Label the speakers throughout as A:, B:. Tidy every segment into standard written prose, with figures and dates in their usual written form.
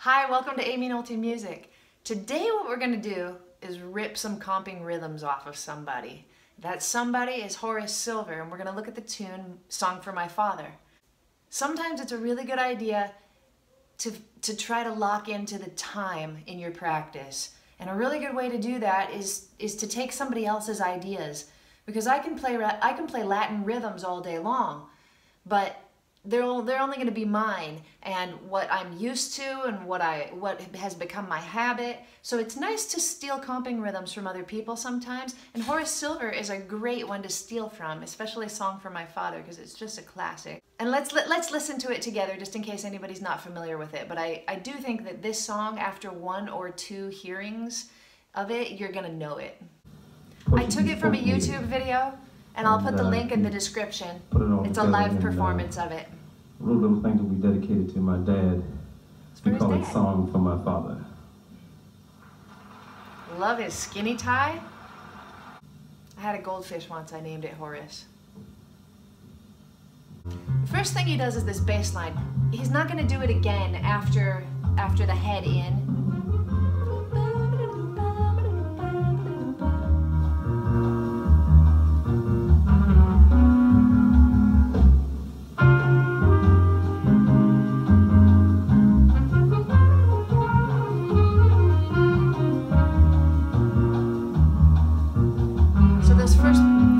A: Hi, welcome to Aimee Nolte Music. Today what we're going to do is rip some comping rhythms off of somebody. That somebody is Horace Silver, and we're going to look at the tune, Song for My Father. Sometimes it's a really good idea to try to lock into the time in your practice. And a really good way to do that is to take somebody else's ideas. Because I can play Latin rhythms all day long, but they're only going to be mine and what I'm used to and what has become my habit. So it's nice to steal comping rhythms from other people sometimes, and Horace Silver is a great one to steal from, especially Song for My Father, because it's just a classic. And let's listen to it together just in case anybody's not familiar with it. But I do think that this song, after one or two hearings of it, you're going to know it. I took it from a YouTube video, and I'll put the link in the description. It's a live performance of it.
B: A little bit of things that we dedicated to my dad. We call it Song for My Father.
A: Love his skinny tie. I had a goldfish once, I named it Horace. The first thing he does is this bass line. He's not going to do it again after the head in.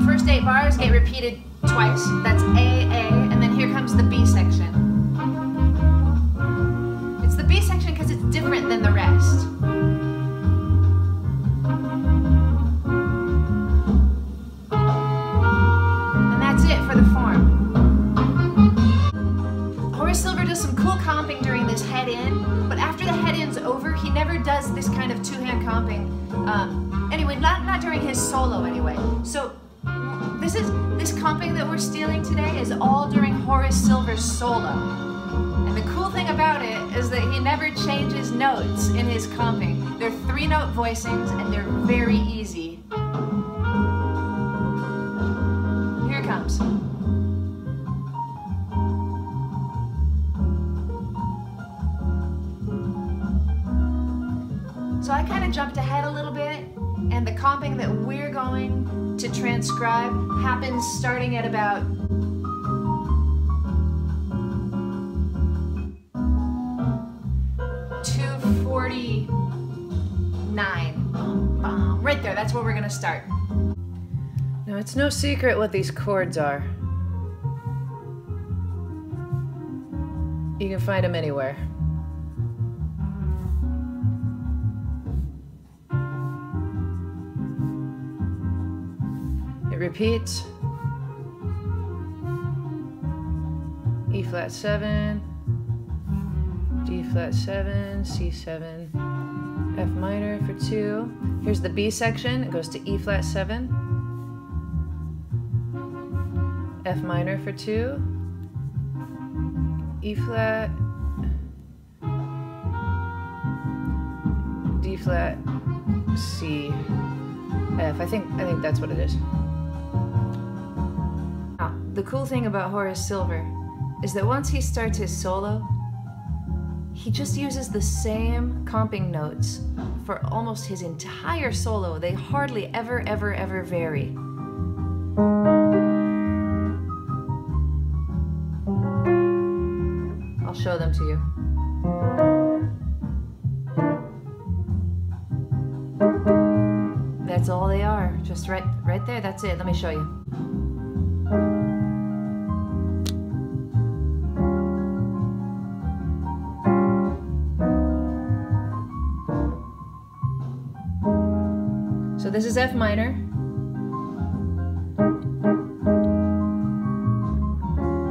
A: First 8 bars get repeated twice. That's A, and then here comes the B section. It's the B section because it's different than the rest. And that's it for the form. Horace Silver does some cool comping during this head in, but after the head in's over, he never does this kind of two-hand comping. Anyway, not during his solo anyway. So this comping that we're stealing today is all during Horace Silver's solo. And the cool thing about it is that he never changes notes in his comping. They're 3-note voicings and they're very easy. Here it comes. So I kind of jumped ahead a little bit, and the comping that we're going to transcribe happens starting at about .249. Right there, that's where we're going to start. Now, it's no secret what these chords are. You can find them anywhere. Repeats. E flat 7, D flat 7, C7, F minor for 2. Here's the B section. It goes to E flat 7, F minor for 2, E flat, D flat, C, F. I think that's what it is. The cool thing about Horace Silver is that once he starts his solo, he just uses the same comping notes for almost his entire solo. They hardly ever vary. I'll show them to you. That's all they are, just right there, that's it. Let me show you. So this is F minor,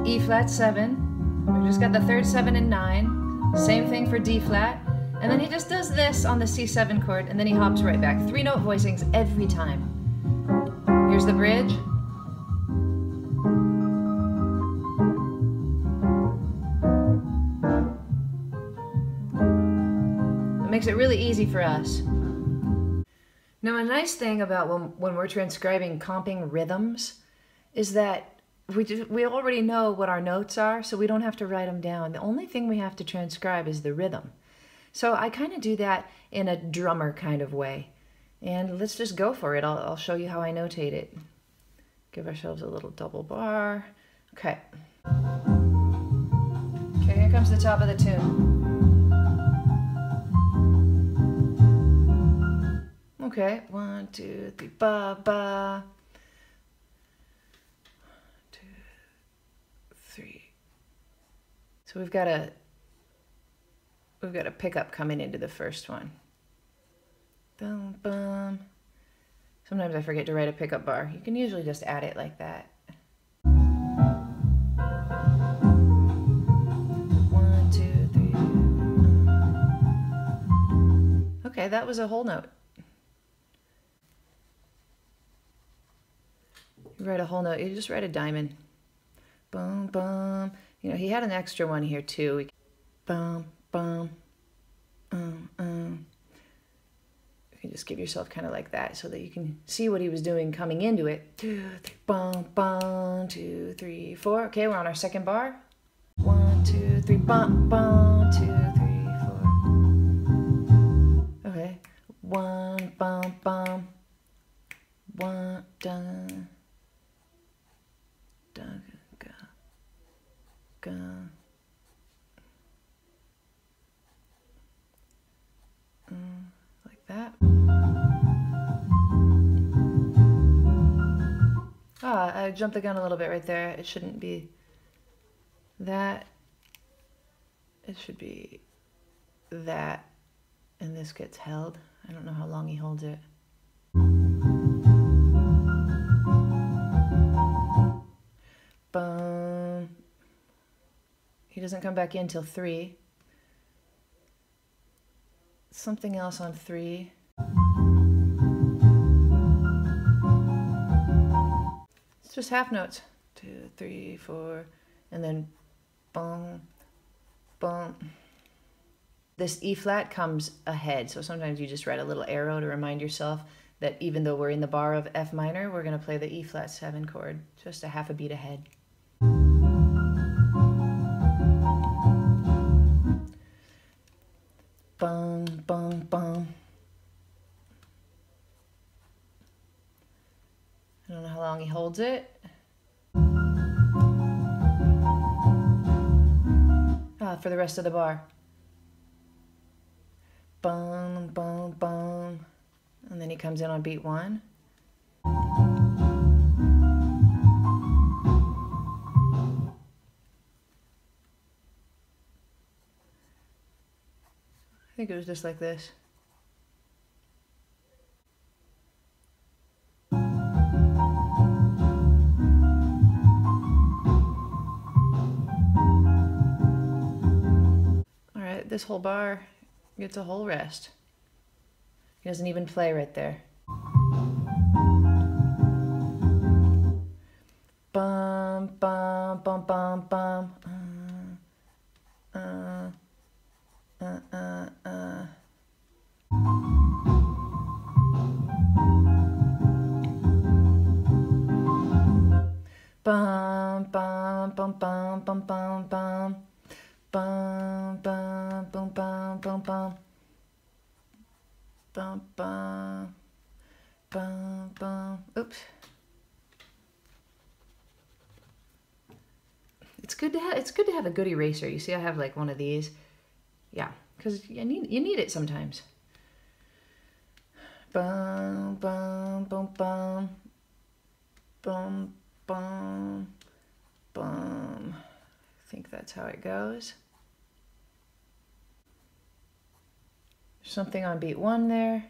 A: E flat 7, we just got the third 7 and 9, same thing for D flat, and then he just does this on the C7 chord, and then he hops right back. 3-note voicings every time. Here's the bridge. It makes it really easy for us. Now, a nice thing about when we're transcribing comping rhythms is that we already know what our notes are, so we don't have to write them down. The only thing we have to transcribe is the rhythm. So I kind of do that in a drummer kind of way. And let's just go for it. I'll show you how I notate it. Give ourselves a little double bar. Okay. Okay, here comes the top of the tune. Okay, 1, 2, 3, ba, ba. 1, 2, 3. So we've got a pickup coming into the first one. Boom, boom. Sometimes I forget to write a pickup bar. You can usually just add it like that. 1, 2, 3. Okay, that was a whole note. You write a whole note, you just write a diamond. Boom, boom. You know, he had an extra one here too. Boom, boom, You can just give yourself kind of like that so that you can see what he was doing coming into it. 2, 3, boom, boom, 2, 3, 4. Okay, we're on our second bar. 1, 2, 3, boom, boom, 2, 3, 4. Okay, 1, boom, boom. 1, dun. Dun, ga, ga. Like that. I jumped the gun a little bit right there. It shouldn't be that. It should be that. And this gets held. I don't know how long he holds it. Boom. He doesn't come back in till 3. Something else on 3. It's just half notes. 2, 3, 4, and then boom, boom. This E flat comes ahead, so sometimes you just write a little arrow to remind yourself that even though we're in the bar of F minor, we're going to play the E flat 7 chord, just a half a beat ahead. Bum, bum, bum. I don't know how long he holds it. For the rest of the bar. Bum, bum, bum. And then he comes in on beat 1. I think it was just like this. All right, this whole bar gets a whole rest. He doesn't even play right there. Bum, bum, bum, bum, bum. Bum, bum, bum, bum, bum, bum, bum. Bum, bum, bum, bum, bum, bum. Bum, bum, bum, bum. Oops. It's good to have a good eraser. You see, I have like one of these. Yeah, because you need it sometimes. Bum, bum, bum, bum. Bum, bum, bum. I think that's how it goes. There's something on beat 1 there.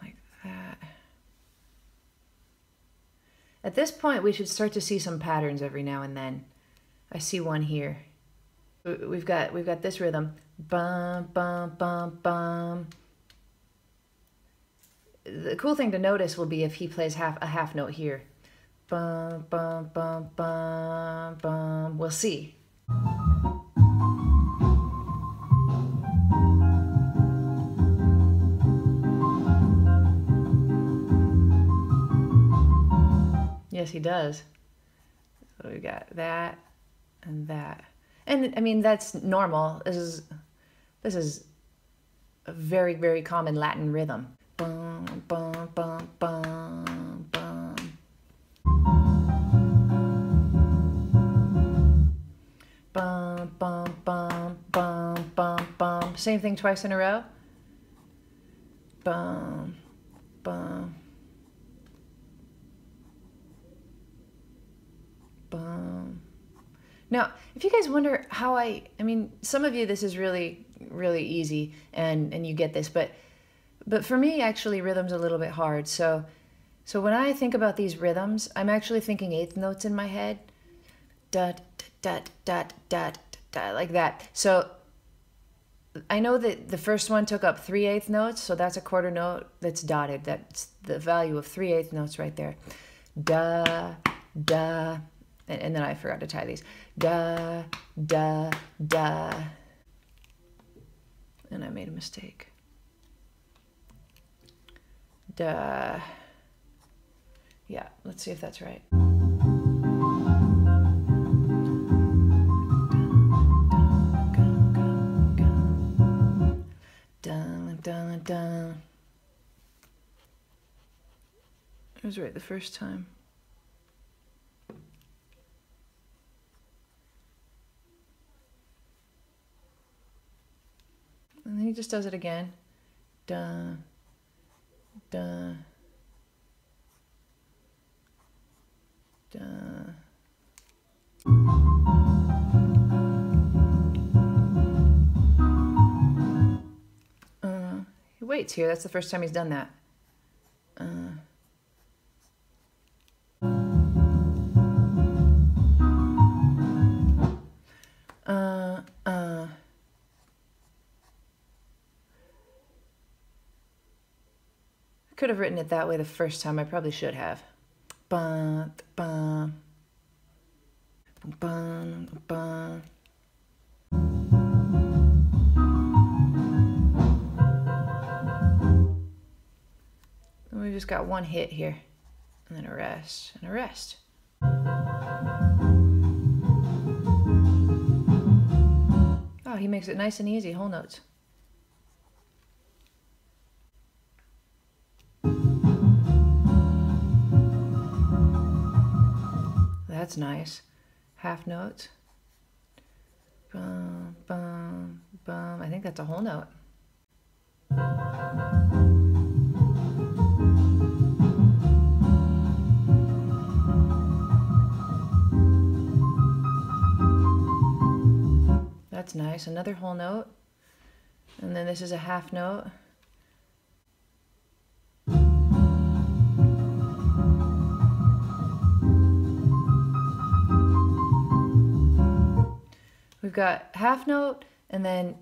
A: Like that. At this point, we should start to see some patterns every now and then. I see one here. We've got this rhythm. Bum, bum, bum, bum. The cool thing to notice will be if he plays a half note here. Bum, bum, bum, bum, bum. We'll see. guess he does. So we got that and that. And I mean, that's normal. This is a very, very common Latin rhythm. Bum, bum, bum, bum, bum. Bum, bum, bum, bum, bum, bum. Same thing twice in a row. Bum, bum, bum. Now, if you guys wonder how I mean, some of you, this is really, really easy and you get this, but for me, actually, rhythm's a little bit hard. So when I think about these rhythms, I'm actually thinking eighth notes in my head. Da, da, da, da, da, like that. So I know that the first one took up 3/8 notes, so that's a quarter note that's dotted. That's the value of 3/8 notes right there. Da, da, and then I forgot to tie these. Da, da, da. And I made a mistake. Da. Yeah, let's see if that's right. Dun, dun, dun. It was right the first time. And then he just does it again. Dun, dun, dun. He waits here. That's the first time he's done that. I could have written it that way the first time. I probably should have. Bum, bum, bum, bum. And we just got one hit here, and then a rest, and a rest. Oh, he makes it nice and easy, whole notes. That's nice. Half notes. Bum, bum, bum. I think that's a whole note. That's nice. Another whole note. And then this is a half note. We've got half note and then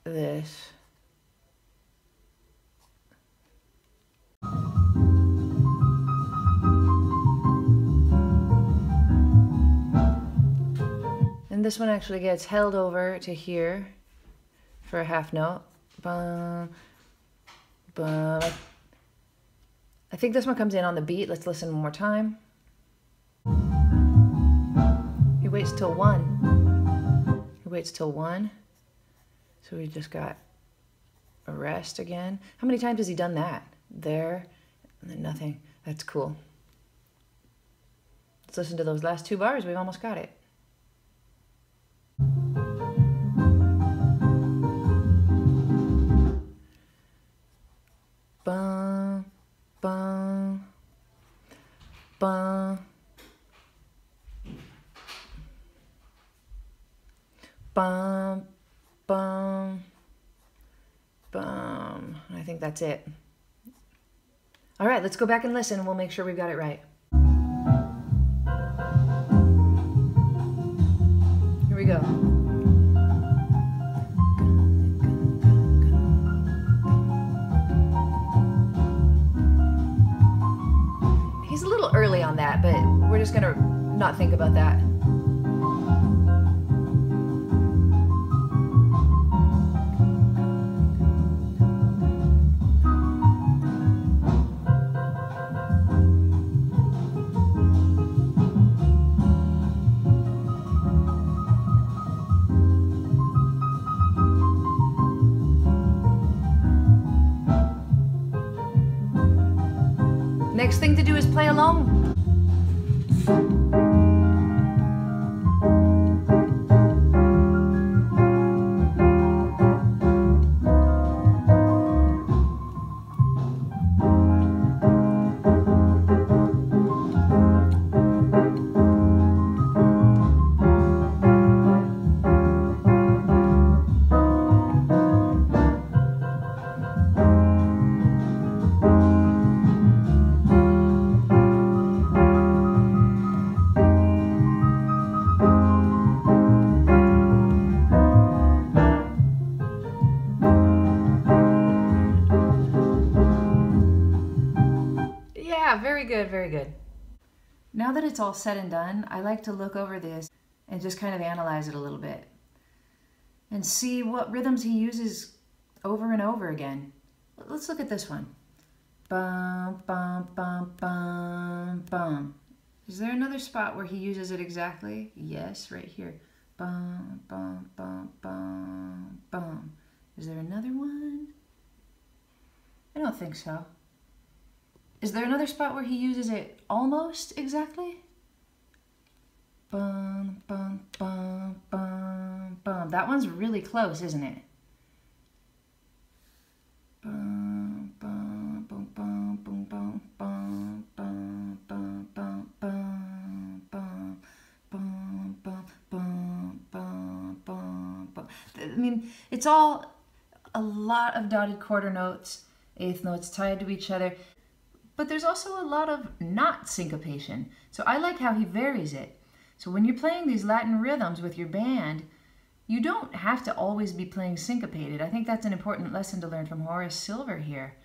A: this. And this one actually gets held over to here for a half note. Bum, bum. I think this one comes in on the beat. Let's listen one more time. He waits till 1. He waits till 1. So we just got a rest again. How many times has he done that? There, and then nothing. That's cool. Let's listen to those last 2 bars. We've almost got it. Bum, bum, bum, bum, bum, bum. I think that's it. All right, let's go back and listen and we'll make sure we've got it right. Here we go. He's a little early on that, but we're just gonna not think about that. next thing to do is play along. Very good, very good. Now that it's all said and done, I like to look over this and just kind of analyze it a little bit and see what rhythms he uses over and over again. Let's look at this one. Bum, bum, bum, bum, bum. Is there another spot where he uses it exactly? Yes, right here. Bum, bum, bum, bum, bum. Is there another one? I don't think so. Is there another spot where he uses it almost exactly? Bum, bum, bum, bum, bum. That one's really close, isn't it? Bum, bum, bum, bum, bum, bum, bum, bum, bum, bum, bum, bum, bum, bum, bum, bum, bum, bum. I mean, it's all a lot of dotted quarter notes, eighth notes tied to each other. But there's also a lot of not syncopation. So I like how he varies it. So when you're playing these Latin rhythms with your band, you don't have to always be playing syncopated. I think that's an important lesson to learn from Horace Silver here.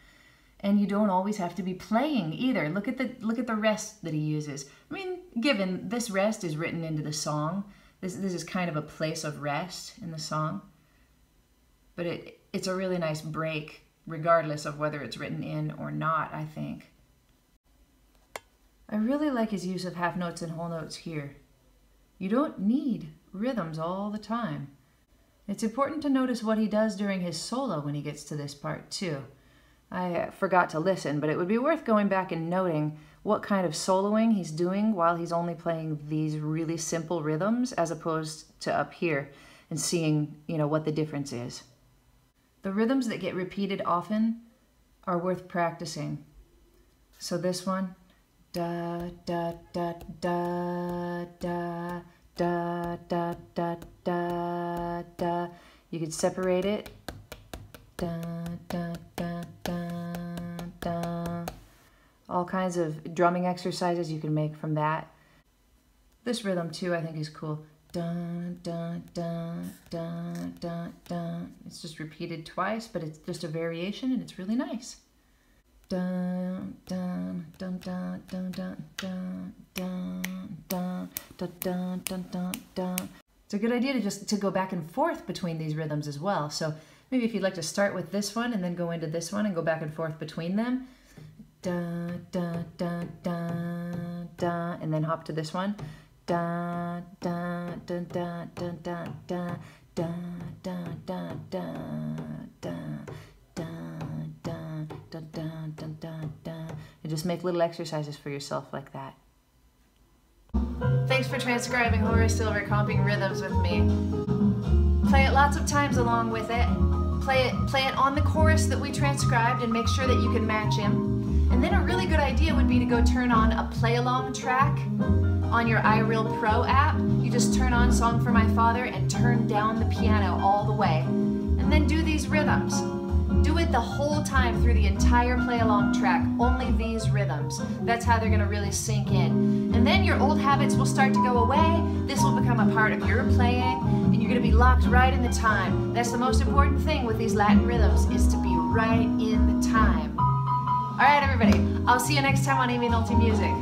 A: And you don't always have to be playing either. Look at the rest that he uses. I mean, given this rest is written into the song, this is kind of a place of rest in the song. But it's a really nice break, regardless of whether it's written in or not, I think. I really like his use of half notes and whole notes here. You don't need rhythms all the time. It's important to notice what he does during his solo when he gets to this part too. I forgot to listen, but it would be worth going back and noting what kind of soloing he's doing while he's only playing these really simple rhythms as opposed to up here and seeing, what the difference is. The rhythms that get repeated often are worth practicing. So this one, da da da da da da da da da da. You could separate it. Da da da da da. All kinds of drumming exercises you can make from that. This rhythm too, I think, is cool. Da da da da da da. It's just repeated twice, but it's just a variation, and it's really nice. Dun dun dun dun dun dun dun dun dun dun dun dun dun. It's a good idea to go back and forth between these rhythms as well. So maybe if you'd like to start with this one and then go into this one and go back and forth between them, dun dun dun dun dun, and then hop to this one, dun dun dun dun dun dun dun dun dun dun dun dun. Dun, dun, dun, dun, dun. And just make little exercises for yourself like that. Thanks for transcribing Horace Silver comping rhythms with me. Play it lots of times along with it. Play it on the chorus that we transcribed and make sure that you can match him. And then a really good idea would be to go turn on a play-along track on your iReal Pro app. You just turn on Song for My Father and turn down the piano all the way. And then do these rhythms. Do it the whole time through the entire play-along track, only these rhythms. That's how they're gonna really sink in. And then your old habits will start to go away. This will become a part of your playing, and you're gonna be locked right in the time. That's the most important thing with these Latin rhythms, is to be right in the time. All right, everybody, I'll see you next time on Aimee Nolte Music.